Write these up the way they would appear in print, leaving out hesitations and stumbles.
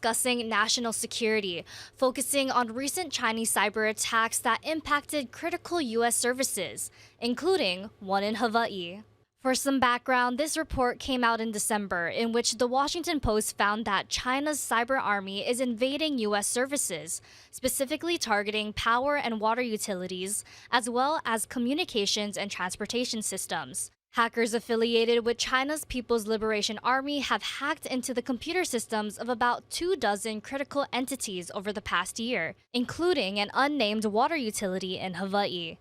discussing national security, focusing on recent Chinese cyber attacks that impacted critical U.S. services, including one in Hawaii. For some background, this report came out in December, in which the Washington Post found that China's cyber army is invading U.S. services, specifically targeting power and water utilities, as well as communications and transportation systems. Hackers affiliated with China's People's Liberation Army have hacked into the computer systems of about 24 critical entities over the past year, including an unnamed water utility in Hawaii.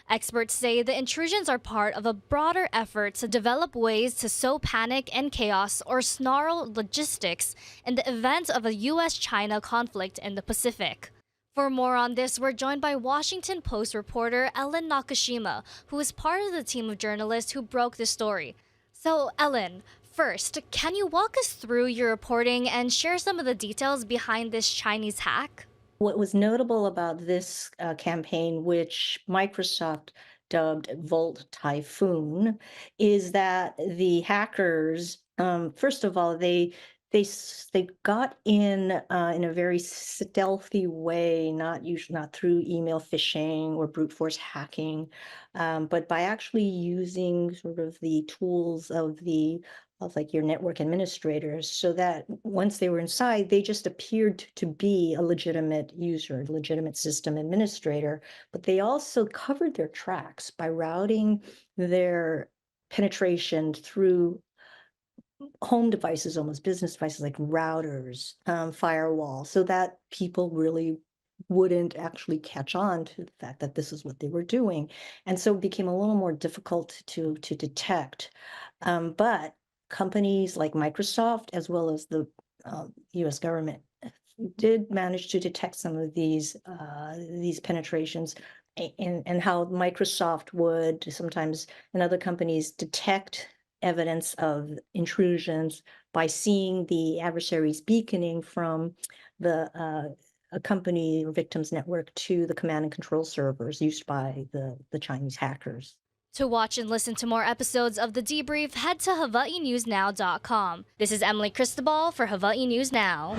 Experts say the intrusions are part of a broader effort to develop ways to sow panic and chaos or snarl logistics in the event of a US-China conflict in the Pacific. For more on this, we're joined by Washington Post reporter Ellen Nakashima, who is part of the team of journalists who broke the story. So, Ellen, first, can you walk us through your reporting and share some of the details behind this Chinese hack? What was notable about this campaign, which Microsoft dubbed Volt Typhoon, is that the hackers, first of all, they got in a very stealthy way, not through email phishing or brute force hacking, but by actually using sort of the tools of like your network administrators, so that once they were inside, they just appeared to be a legitimate user, legitimate system administrator. But they also covered their tracks by routing their penetration through home devices, almost business devices like routers, firewall, so that people really wouldn't actually catch on to the fact that this is what they were doing. And so it became a little more difficult to detect. But companies like Microsoft, as well as the US government, did manage to detect some of these penetrations, and how Microsoft would sometimes, and other companies, detect evidence of intrusions by seeing the adversaries beaconing from the a company or victims network to the command and control servers used by the Chinese hackers. To watch and listen to more episodes of The Debrief, head to HawaiiNewsNow.com. This is Emily Cristobal for Hawaii News Now.